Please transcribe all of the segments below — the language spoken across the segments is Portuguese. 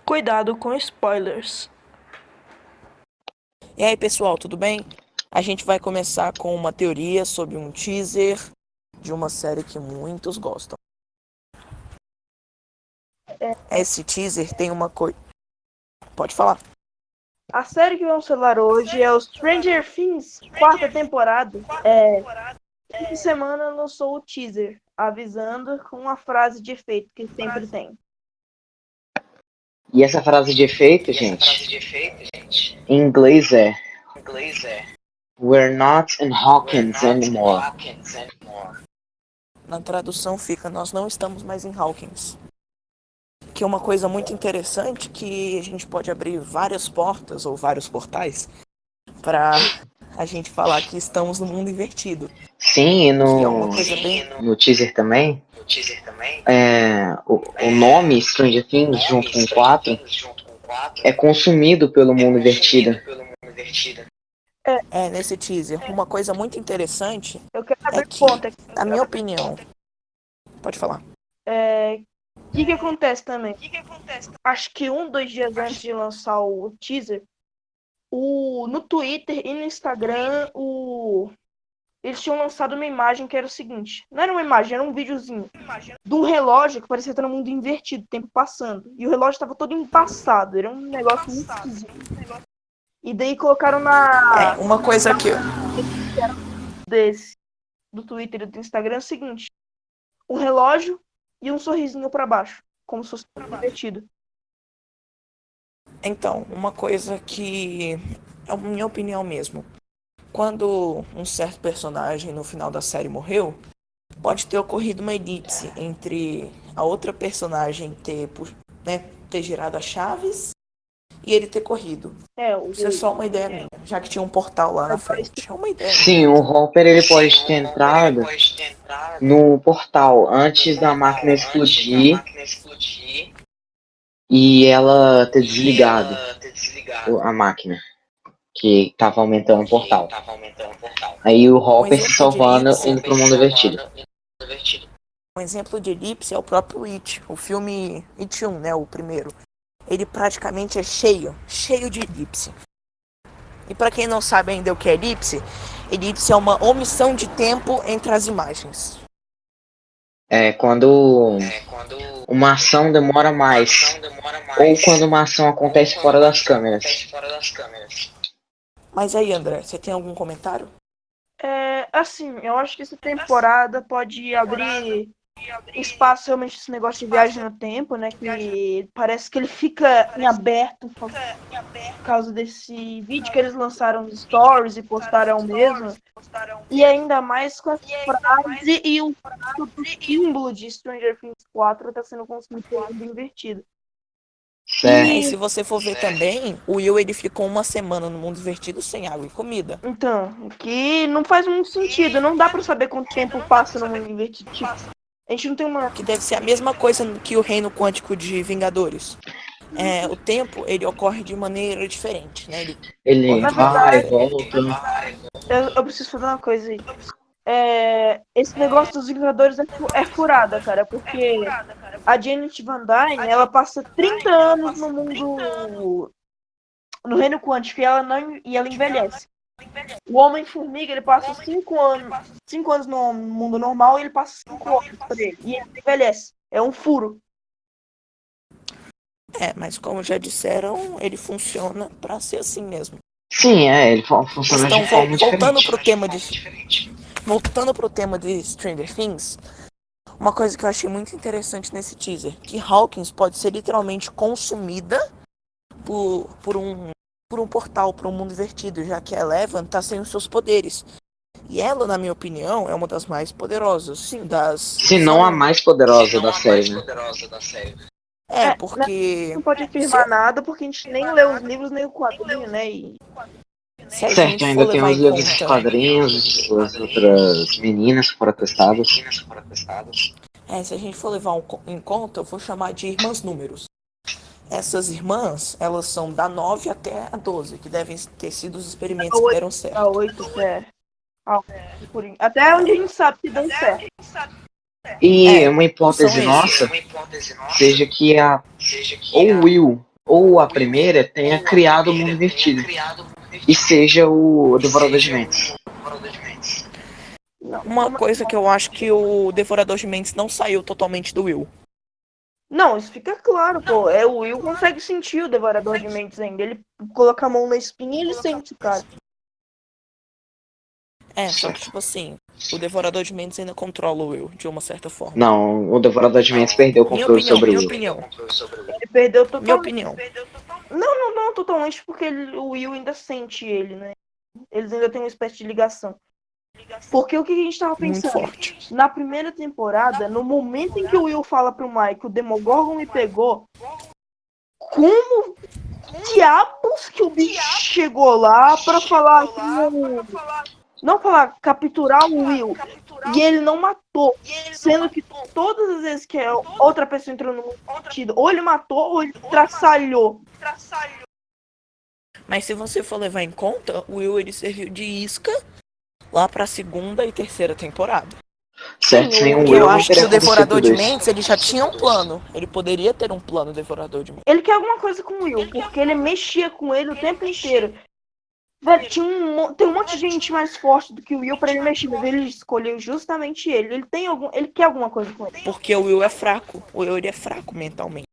Cuidado com spoilers. E aí, pessoal, tudo bem? A gente vai começar com uma teoria sobre um teaser de uma série que muitos gostam. Esse teaser tem uma coisa... Pode falar. A série que vamos falar hoje é o Stranger Things, quarta temporada. Essa semana lançou o teaser, avisando com uma frase de efeito que sempre tem. E essa frase de efeito, gente, em inglês é We're not in Hawkins anymore. Na tradução fica, nós não estamos mais em Hawkins. Que é uma coisa muito interessante, que a gente pode abrir várias portas ou vários portais para a gente falar que estamos no mundo invertido. Sim, e Que é uma coisa bem... no teaser também, o nome Stranger Things junto com 4 é consumido pelo mundo invertido. Nesse teaser, uma coisa muito interessante Eu quero saber que, ponto. na minha opinião... Pode falar. O que acontece também? Acho que 2 dias antes de lançar o teaser, no Twitter e no Instagram, eles tinham lançado uma imagem que era o seguinte. Não era uma imagem, era um videozinho de um relógio que parecia estar no mundo invertido, o tempo passando. E o relógio estava todo empaçado, era um negócio muito esquisito. E daí colocaram Uma coisa que... do Twitter e do Instagram é o seguinte. Um relógio e um sorrisinho para baixo, como se fosse invertido. Então, uma coisa que é a minha opinião mesmo. Quando um certo personagem no final da série morreu, pode ter ocorrido uma elipse entre a outra personagem ter girado as chaves e ele ter corrido. Isso é só uma ideia minha, já que tinha um portal lá na frente. É uma ideia Sim, minha. o Hopper ele pode ter entrado no portal antes da máquina explodir e ela ter desligado a máquina que estava aumentando o portal. Aí o Hopper se salvando indo pro mundo invertido. Um exemplo de elipse é o próprio It, o filme It 1, né, o primeiro. Ele praticamente é cheio de elipse. E para quem não sabe ainda o que é elipse é uma omissão de tempo entre as imagens. É quando uma ação demora mais, ou quando uma ação acontece fora das câmeras. Mas aí, André, você tem algum comentário? Assim, eu acho que essa temporada pode abrir espaço realmente esse negócio de viagem no tempo, né? Que parece que ele fica em aberto por causa desse vídeo que eles lançaram nos stories e postaram mesmo. E ainda mais com a frase e o símbolo de Stranger Things 4 tá sendo consumido pelo mundo invertido. E se você for ver também, o Will ele ficou uma semana no mundo invertido sem água e comida. Então, que não faz muito sentido. Não dá pra saber quanto tempo passa no mundo invertido. Tipo, a gente não tem uma... Que deve ser a mesma coisa que o reino quântico de Vingadores. O tempo, ele ocorre de maneira diferente, né? Ele vai, volta. Eu preciso fazer uma coisa aí. Esse negócio dos Vingadores é furada, cara, porque a Janet Van Dyne, ela passa 30 anos no mundo... no reino quântico e ela envelhece. O Homem-Formiga, ele passa 5 anos no mundo normal e ele passa 5 anos pra ele. E ele envelhece. É um furo. Mas como já disseram, ele funciona pra ser assim mesmo. Sim, ele funciona de forma voltando diferente. Voltando pro tema de Stranger Things, uma coisa que eu achei muito interessante nesse teaser, que Hawkins pode ser literalmente consumida por um portal, por um mundo invertido, já que a Eleven tá sem os seus poderes. E ela, na minha opinião, é uma das mais poderosas. Se não a mais poderosa da série, né? Porque... Não pode afirmar nada, porque a gente nem leu os livros, nem o quadrinho, né? Certo, ainda tem os livros dos quadrinhos, as outras meninas que foram testadas. Se a gente for levar em conta, eu vou chamar de irmãs números. Essas irmãs, elas são da 9 até a 12, que devem ter sido os experimentos que deram certo. A 8, até onde a gente sabe que deu certo. E uma hipótese nossa seja que ou o Will ou a primeira tenha criado o mundo invertido e seja o Devorador de Mentes. Uma coisa que eu acho que o Devorador de Mentes não saiu totalmente do Will. Não, isso fica claro, pô. O Will consegue sentir o Devorador de Mentes ainda. Ele coloca a mão na espinha e ele sente o cara. Só que tipo assim, o Devorador de Mentes ainda controla o Will, de uma certa forma. Não, o Devorador de Mentes perdeu o controle sobre o Will. Ele perdeu totalmente. Minha opinião. Não totalmente, porque o Will ainda sente ele, né? Eles ainda têm uma espécie de ligação. Porque o que a gente tava Muito pensando? forte. Na primeira temporada, no momento em que o Will fala pro Mike, o Demogorgon me pegou, como diabos que o bicho chegou lá pra falar não falar, capturar o Will, e ele não matou, sendo que todas as vezes que outra pessoa entrou no sentido, ou ele matou ou ele traçalhou. Mas se você for levar em conta, o Will ele serviu de isca lá pra segunda e terceira temporada. Certo, sem o Porque Will eu não acho que teria o Devorador de acontecido isso. Mentes ele já tinha um plano. Ele poderia ter um plano, Devorador de Mentes. Ele quer alguma coisa com o Will, porque ele mexia com ele o tempo inteiro. Velho, tem um monte de gente mais forte do que o Will pra ele mexer, mas ele escolheu justamente ele. Ele quer alguma coisa com ele. Porque o Will é fraco. O Will ele é fraco mentalmente.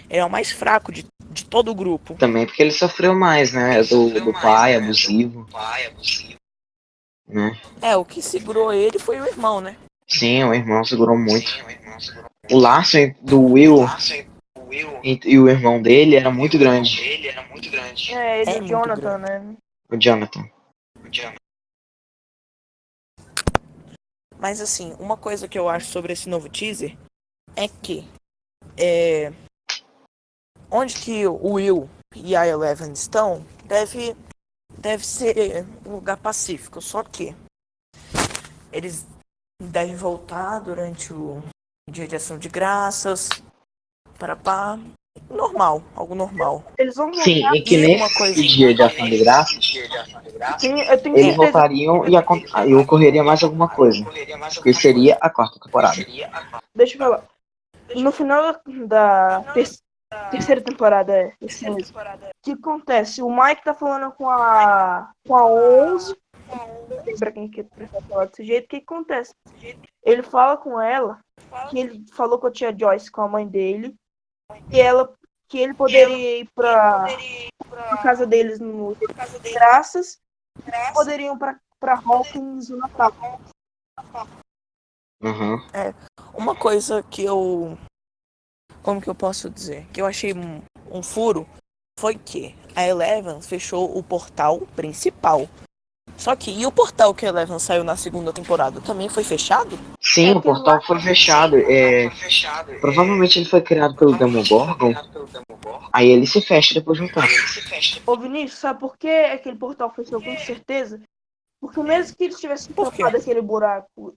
Ele é o mais fraco de todo o grupo. Também porque ele sofreu mais, né? Do pai abusivo. Né? O que segurou ele foi o irmão, né? Sim, o irmão segurou muito. O laço do Will e o irmão dele era muito grande. Ele É e o muito Jonathan, grande. né? O Jonathan. Mas assim, uma coisa que eu acho sobre esse novo teaser é que onde que o Will e a Eleven estão deve ser um lugar pacífico. Só que eles devem voltar durante o dia de ação de graças para pá. Normal, algo normal. Eles vão voltar. Sim, e que E uma nesse coisa- dia de ação de graças, Eu tenho eles certeza. voltariam e ocorreria mais alguma coisa. Que seria a quarta temporada. Deixa eu falar. No final da terceira temporada, esse mesmo. O que acontece? O Mike tá falando com a 11. Não lembra quem que prefere falar desse jeito. O que acontece? Ele fala com ela que ele falou com a tia Joyce, com a mãe dele, que ele poderia ir pra casa deles no Graças, e poderiam pra Hawkins no Natal. Uhum. Uma coisa que eu... Como que eu posso dizer? Que eu achei um furo foi que a Eleven fechou o portal principal. Só que, e o portal que a Eleven saiu na segunda temporada também foi fechado? Sim, o portal foi fechado. Provavelmente ele foi criado pelo Demogorgon. Aí ele se fecha depois de um tempo. Ô Vinícius, sabe por que aquele portal fechou com certeza? Porque mesmo que eles tivessem Por quê? tampado aquele buraco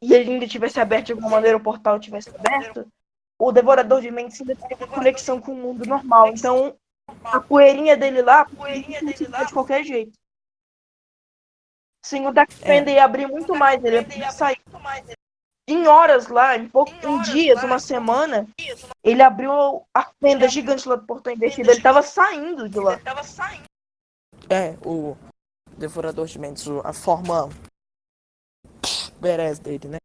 e ele ainda tivesse aberto de alguma maneira, o portal tivesse aberto, o Devorador de Mentes ainda teria uma conexão com o mundo normal. Então, a poeirinha dele lá poderia funcionar de qualquer jeito. Sem contar que o Fender ia abrir muito mais, ele ia sair. Em horas lá, em dias, uma semana, ele abriu a fenda gigante lá do portão invertido. Ele tava saindo de lá. O Devorador de Mentes, a forma badass dele, né?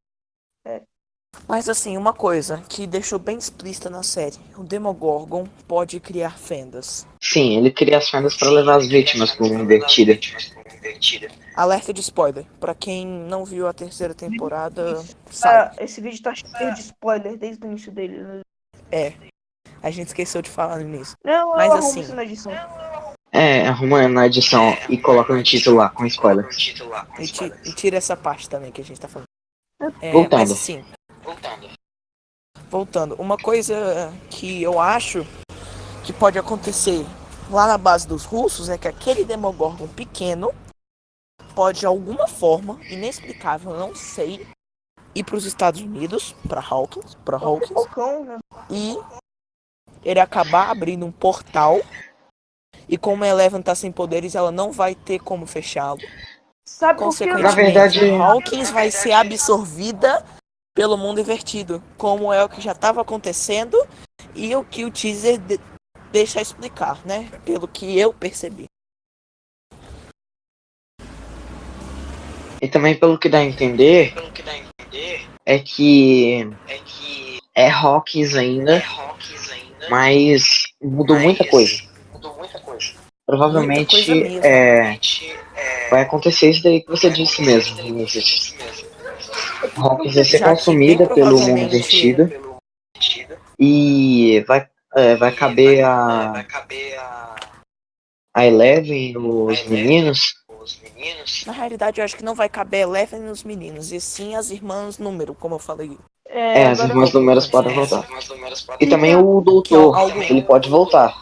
Mas assim, uma coisa que deixou bem explícita na série: o Demogorgon pode criar fendas. Sim, ele cria as fendas para levar as vítimas para uma invertida. Alerta de spoiler. Pra quem não viu a terceira temporada, sabe. Esse vídeo tá cheio de spoiler desde o início dele. Né? A gente esqueceu de falar nisso. Não, Mas eu arrumo assim, isso na edição. Arruma na edição e coloca no título lá, com spoiler. e tira essa parte também que a gente tá falando. Voltando. Mas assim, voltando, uma coisa que eu acho que pode acontecer lá na base dos russos é que aquele Demogorgon pequeno pode de alguma forma inexplicável, eu não sei, ir para os Estados Unidos, para Hawkins, Falcão, né? e ele acabar abrindo um portal. E como a Eleven tá sem poderes, ela não vai ter como fechá-lo. Sabe por que? Na verdade- Hawkins vai ser absorvida pelo mundo invertido, como é o que já estava acontecendo e o que o teaser deixa explicar, né? Pelo que eu percebi. E também pelo que dá a entender, é que é Hawkins ainda, mas mudou muita coisa. Muita coisa Provavelmente mesmo. vai acontecer isso daí que você disse mesmo, Vinícius. Hawkins vai ser Já que bem consumida pelo mundo provavelmente invertido e vai caber a Eleven e os meninos. na realidade eu acho que não vai caber Eleven nos meninos, e sim as irmãs número, como eu falei. As Agora irmãs números podem voltar. E também o Que é doutor, algo, ele pode voltar.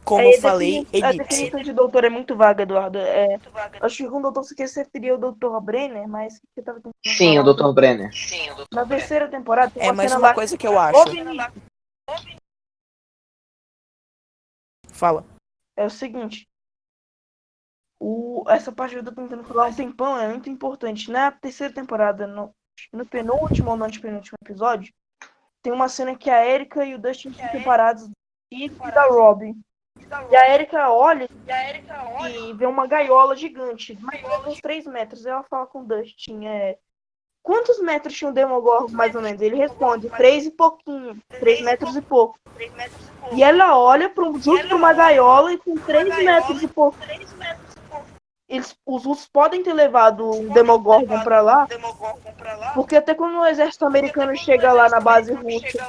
como eu falei, a elipse. definição de doutor é muito vaga, Eduardo. Acho que com doutor você quer seria o doutor Brenner, mas o que eu tava tentando Sim, o falar? Dr. Brenner. Na terceira temporada tem É uma mais cena uma lá. coisa que eu acho. Fala. É o seguinte. Essa parte que eu tô tentando falar há um tempão é muito importante. Na terceira temporada, no penúltimo ou no antepenúltimo episódio, tem uma cena que a Erika e o Dustin estão separados do Steve e da Robin. E a Erika olha e vê uma gaiola gigante, mais ou menos uns 3 metros. Aí ela fala com o Dustin, quantos metros tinha o Demogorgon, mais ou menos? Ele responde, 3 e pouquinho, 3 metros e pouco. E ela olha justo para uma gaiola e com 3 metros e pouco. Os russos podem ter levado o Demogorgon para lá, porque até quando o exército americano chega lá na base russa,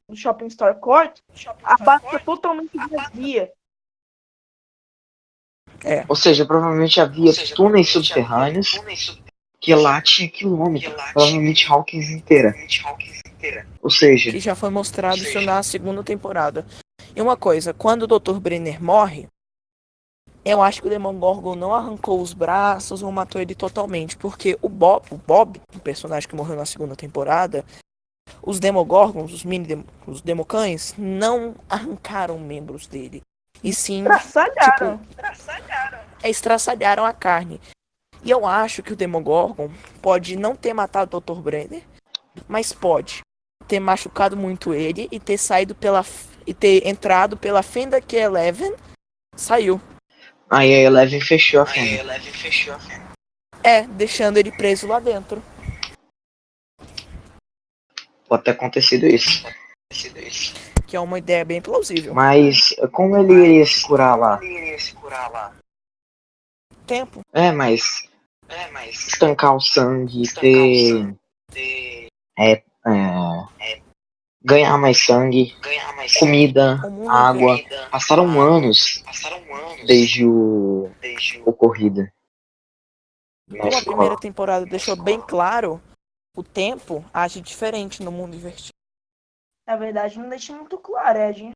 no Shopping Star Court, a base está totalmente vazia. Ou seja, provavelmente havia túneis subterrâneos que lá tinha quilômetros. Provavelmente Hawkins inteira. Ou seja, Que já foi mostrado isso na segunda temporada. E uma coisa, quando o Dr. Brenner morre, eu acho que o Demogorgon não arrancou os braços ou matou ele totalmente, porque o Bob, o personagem que morreu na segunda temporada, os Demogorgons, os Democães, não arrancaram membros dele. E sim, Traçalharam. estraçalharam a carne. E eu acho que o Demogorgon pode não ter matado o Dr. Brenner, mas pode ter machucado muito ele e ter saído e ter entrado pela fenda que Eleven saiu. aí a Eleven fechou a fenda. Deixando ele preso lá dentro. Pode ter acontecido isso. Que é uma ideia bem plausível. Mas como ele iria se curar lá? Tempo. Mas estancar o sangue, ganhar mais sangue, comida, água. Passaram anos desde o ocorrido na Como a primeira escola. temporada deixou bem claro, o tempo age diferente no mundo invertido. Na verdade, não deixa muito claro, a gente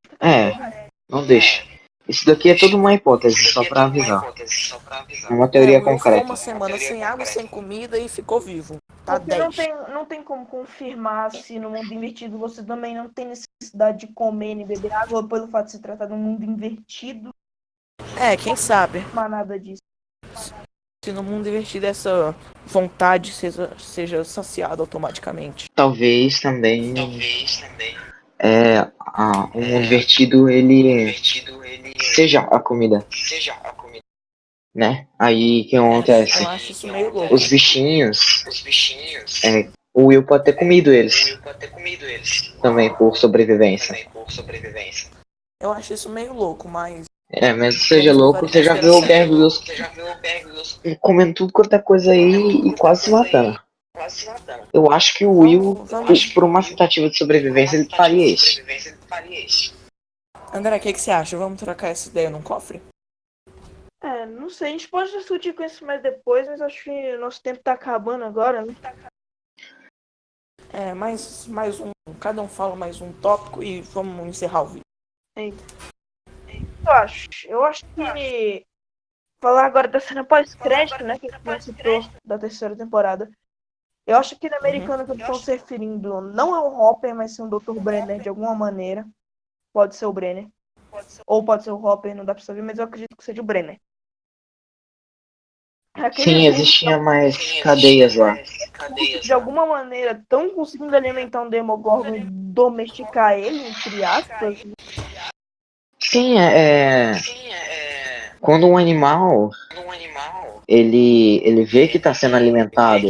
Não deixa. Isso daqui é tudo uma hipótese, só pra avisar. É uma teoria O Will ficou concreta. uma semana sem água, sem comida e ficou vivo. Tá Porque 10. não tem como confirmar se no mundo invertido você também não tem necessidade de comer nem beber água pelo fato de se tratar de um mundo invertido. Quem sabe? Mas nada disso. Se no mundo invertido essa vontade seja saciada automaticamente. Talvez também o mundo invertido ele seja a comida, né? Aí o que acontece? Eu acho isso meio louco. Os bichinhos, o Will pode ter comido eles também por sobrevivência. Eu acho isso meio louco, mas Mas seja louco, você já viu o Bear Grylls comendo tudo quanto é coisa aí e quase se matando. Eu acho que o Will, por uma tentativa de sobrevivência, ele faria isso. André, o que você acha? Vamos trocar essa ideia num cofre? Não sei, a gente pode discutir com isso mais depois, mas acho que nosso tempo tá acabando agora, né? Mais um. Cada um fala mais um tópico e vamos encerrar o vídeo. Eu acho que falar agora da cena pós-crédito, né, que a gente citou da terceira temporada. Eu acho que no americano que eles estão se referindo não é o Hopper, mas sim o Dr. Brenner de alguma maneira. Pode ser o Brenner. Ou pode ser o Hopper, não dá pra saber, mas eu acredito que seja o Brenner. Aqueles Sim, russos, existia mais cadeias lá. de alguma maneira, estão conseguindo alimentar um Demogorgon e domesticar ele, entre aspas. Sim, quando um animal ele vê que está sendo alimentado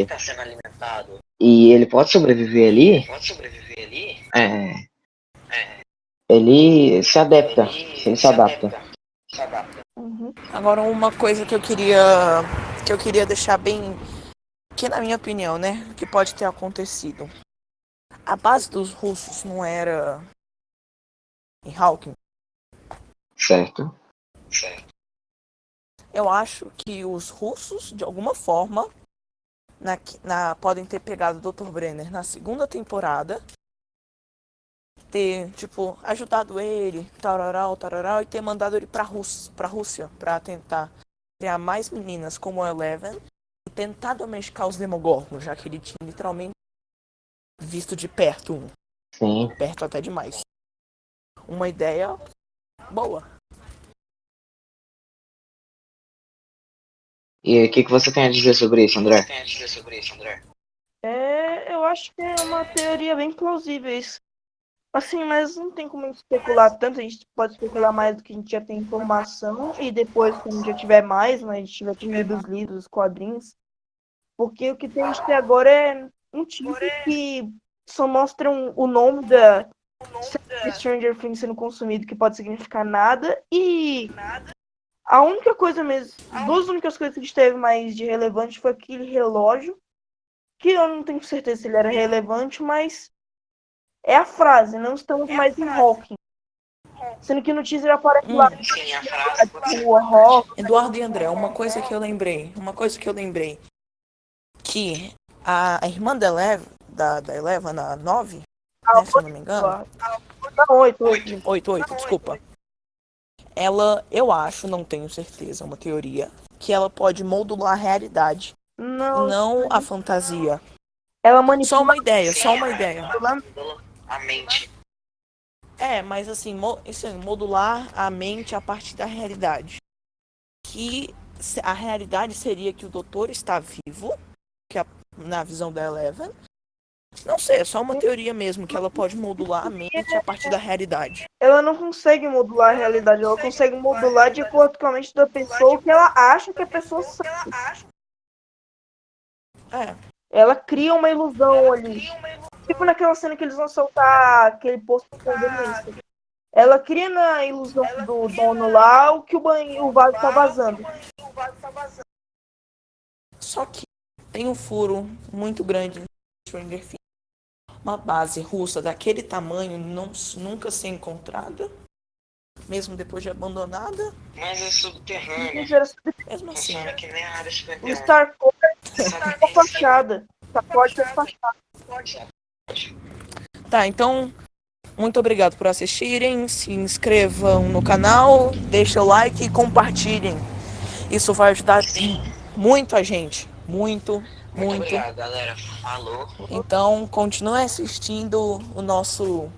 e ele pode sobreviver ali, é, ele se adapta. Ele se adapta. Uhum. Agora, uma coisa que eu queria deixar bem, que na minha opinião, né, que pode ter acontecido. A base dos russos não era em Hawking. Certo? Eu acho que os russos, de alguma forma, podem ter pegado o Dr. Brenner na segunda temporada, ter, tipo, ajudado ele, tararau, e ter mandado ele pra Rússia, pra tentar criar mais meninas como a Eleven e tentar domesticar os Demogorgons, já que ele tinha literalmente visto de perto um. Sim. Perto até demais. Uma ideia boa. E o que você tem a dizer sobre isso, André? Eu acho que é uma teoria bem plausível isso. Assim, mas não tem como especular tanto, a gente pode especular mais do que a gente já tem informação, e depois, quando já tiver mais, né, a gente tiver lido os livros, os quadrinhos, porque o que tem até agora é um tipo que só mostra o nome da Stranger Things sendo consumido, que pode significar nada, e a única coisa mesmo, duas únicas coisas que a gente teve mais de relevante foi aquele relógio, que eu não tenho certeza se ele era relevante, mas é a frase, não estamos mais em Hawking. Sendo que no teaser aparece lá o Hawking. Eduardo e André, uma coisa que eu lembrei, que a irmã da Eleven, da Eleven, a 9, né, se eu não me engano, Não, 8. 8, desculpa. Ela, eu acho, não tenho certeza, uma teoria, que ela pode modular a realidade, não a fantasia. Ela manipula. Só uma ideia. A mente. Mas assim, modular a mente a partir da realidade. Que a realidade seria que o doutor está vivo, que na visão da Eleven. Não sei, é só uma teoria mesmo, que ela pode modular a mente a partir da realidade. Ela não consegue modular a realidade, ela consegue modular de acordo com a mente da pessoa o que ela acha que a pessoa sabe. Ela cria uma ilusão ali. Tipo naquela cena que eles vão soltar aquele posto de conveniência. Ela cria na ilusão do dono lá o que o vaso tá vazando. Só que tem um furo muito grande em Stranger Things. Uma base russa daquele tamanho nunca ser encontrada, mesmo depois de abandonada. Mas é subterrâneo. Mesmo assim. Que nem a área O Starcore é fachada. Starcore é fachada. Tá, então, muito obrigado por assistirem. Se inscrevam no canal, deixem o like e compartilhem. Isso vai ajudar muito a gente. Muito obrigado, galera. Falou. Então, continue assistindo o nosso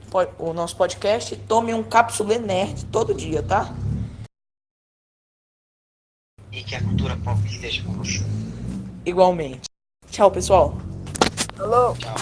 podcast e tome um cápsula nerd todo dia, tá? E que a cultura pop esteja com você. Igualmente. Tchau, pessoal. Alô? Tchau.